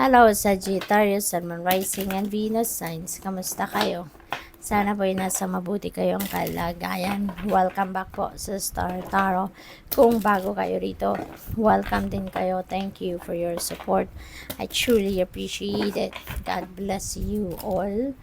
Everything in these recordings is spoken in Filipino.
Hello, Sagittarius, Sun, Moon, Rising, and Venus signs. Kamusta kayo? Sana po'y nasa mabuti kayong kalagayan. Welcome back po sa Star Tarot. Kung bago kayo rito, welcome din kayo. Thank you for your support. I truly appreciate it. God bless you all.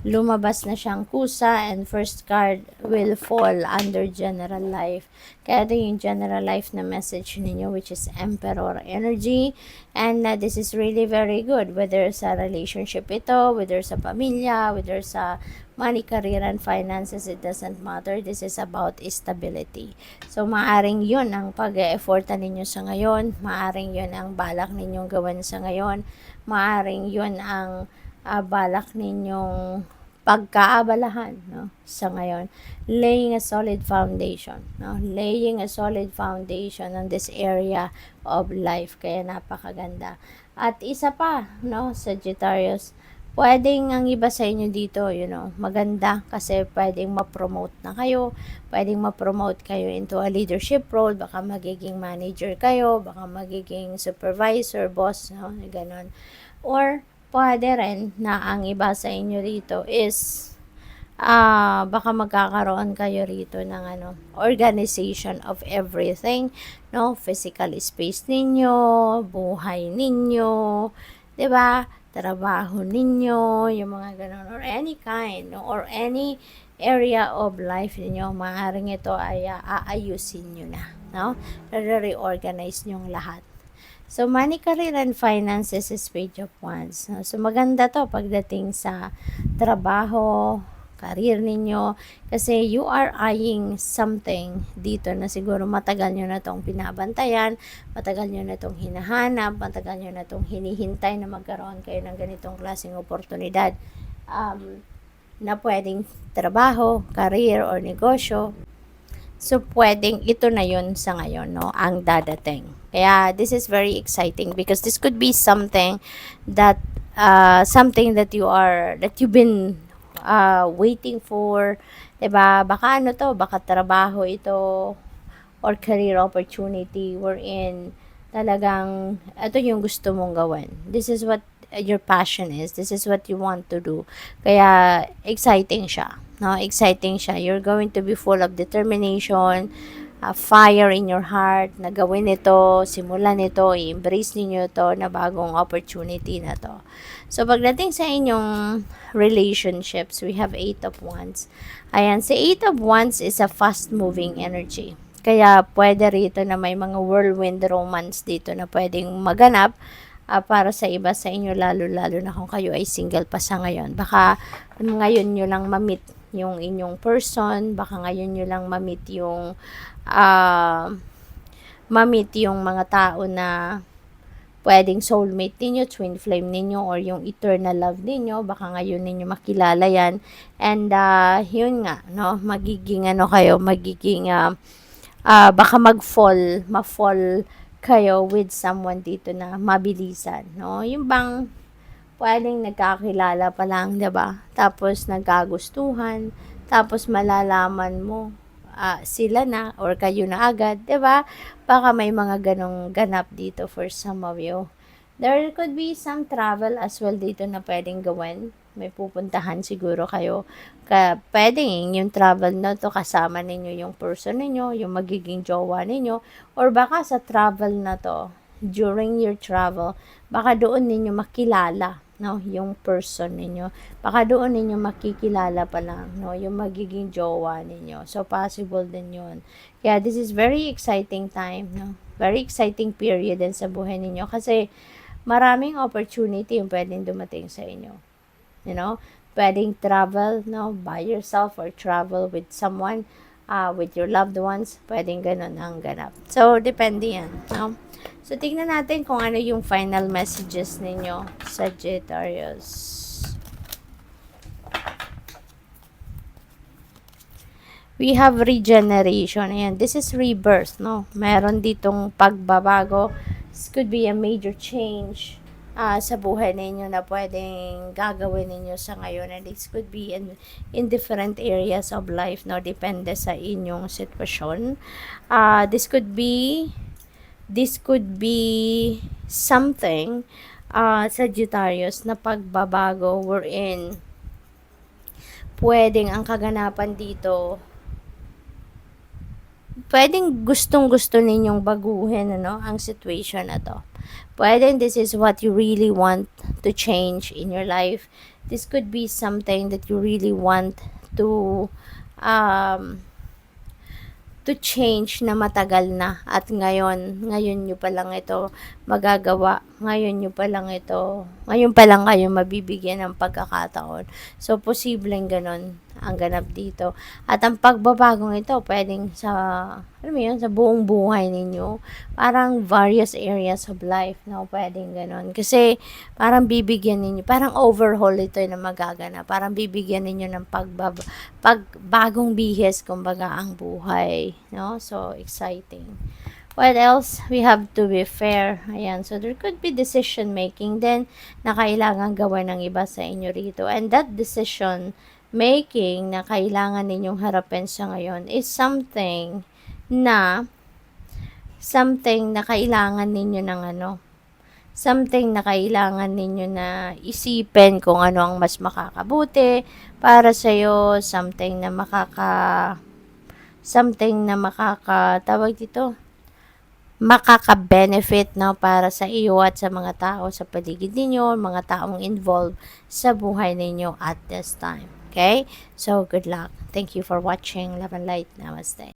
Lumabas na siyang kusa and first card will fall under general life. Kaya ito yung general life na message ninyo, which is Emperor energy, and this is really very good whether sa relationship ito, whether sa pamilya, whether sa money, career, and finances. It doesn't matter. This is about stability. So maaring yun ang pag-e-effortan ninyo sa ngayon, maaring yun ang balak ninyong gawin sa ngayon, maaring yun ang balak ninyong pagkaabalahan, no, sa ngayon. Laying a solid foundation, no? Laying a solid foundation on this area of life. Kaya napakaganda. At isa pa, no, Sagittarius, pwedeng ang iba sa inyo dito, maganda kasi pwedeng ma-promote na kayo, pwedeng ma-promote kayo into a leadership role, baka magiging manager kayo, baka magiging supervisor, boss, no, ganon. Or pwede rin na ang iba sa inyo rito is baka magkakaroon kayo rito ng organization of everything, no? Physical space ninyo, buhay ninyo, 'di ba? Trabaho ninyo, yung mga ganun, or any kind, no? Or any area of life ninyo, maaaring ito ay aayusin nyo na, no? Re-reorganize nyo lahat. So, money, career, and finances is Page of Wands. So, maganda to pagdating sa trabaho, career ninyo. Kasi you are eyeing something dito na siguro matagal nyo na tong pinabantayan, matagal nyo na tong hinahanap, matagal nyo na tong hinihintay na magkaroon kayo ng ganitong klaseng oportunidad. Na pwedeng trabaho, career, or negosyo. So, pwedeng ito na yun sa ngayon, no? Ang dadating. Kaya, this is very exciting because this could be something that you've been waiting for, 'di ba? Baka ano to, baka trabaho ito or career opportunity wherein talagang ito yung gusto mong gawin. This is what your passion is. This is what you want to do. Kaya, exciting siya. No, exciting siya. You're going to be full of determination, fire in your heart na gawin ito, simulan ito, i-embrace niyo ito na bagong opportunity na to. So, pagdating sa inyong relationships, we have 8 of Wands. Ayan, si 8 of Wands is a fast-moving energy. Kaya, pwede rito na may mga whirlwind romance dito na pwedeng maganap para sa iba sa inyo, lalo-lalo na kung kayo ay single pa sa ngayon. Baka ngayon nyo lang ma-meet yung inyong person, baka ngayon nyo lang ma-meet yung mga tao na pwedeng soulmate ninyo, twin flame ninyo, or yung eternal love ninyo, baka ngayon ninyo makilala yan. And yun nga, no, magiging baka ma-fall kayo with someone dito na mabilisan, no? Yung bang pwedeng nagkakilala pa lang, 'di ba? Tapos nagkagustuhan, tapos malalaman mo sila na or kayo na agad, 'di ba? Baka may mga ganong ganap dito for some of you. There could be some travel as well dito na pwedeng gawin. May pupuntahan siguro kayo. Pwedeng yung travel na to kasama ninyo yung person ninyo, yung magiging jowa ninyo, or baka sa travel na to, during your travel, baka doon ninyo makilala, no, yung person ninyo. Baka doon ninyo makikilala pa lang, no, yung magiging jowa ninyo. So, possible din yun. Kaya, this is very exciting time, no? Very exciting period din sa buhay ninyo kasi maraming opportunity yung pwedeng dumating sa inyo. You know, pwedeng travel, no, by yourself or travel with someone, with your loved ones, pwedeng ganun ang ganap. So, depende yan, no? So, tingnan natin kung ano yung final messages ninyo, Sagittarius. We have regeneration. Ayan, this is rebirth, no? Meron ditong pagbabago. This could be a major change sa buhay ninyo na pwedeng gagawin ninyo sa ngayon. And this could be in different areas of life, no? Depende sa inyong sitwasyon. This could be this could be something, Sagittarius, na pagbabago wherein pwedeng ang kaganapan dito, pwedeng gustong-gusto ninyong baguhin, ano, ang situation na to. Pwedeng this is what you really want to change in your life. This could be something that you really want to um, change na matagal na, at ngayon nyo pa lang ito magagawa, ngayon pa lang kayo mabibigyan ng pagkakataon. So, posibleng ganon ang ganap dito. At ang pagbabagong ito, pwedeng sa, alam mo yun, sa buong buhay ninyo. Parang various areas of life, no? Pwedeng ganon. Kasi, parang bibigyan ninyo, parang overhaul ito na magaganap. Parang bibigyan ninyo ng pagbagong bihis, kumbaga, ang buhay, no? So, exciting. What else? We have to be fair. Ayan. So, there could be decision making then na kailangan gawin ng iba sa inyo rito. And that decision making na kailangan ninyong harapin sa ngayon is something na kailangan ninyo ng something na kailangan ninyo na isipin kung ano ang mas makakabuti para sa'yo, something na tawag dito, makaka-benefit, no, para sa iyo at sa mga tao sa paligid ninyo, mga taong involved sa buhay ninyo at this time. Okay? So, good luck. Thank you for watching. Love and light. Namaste.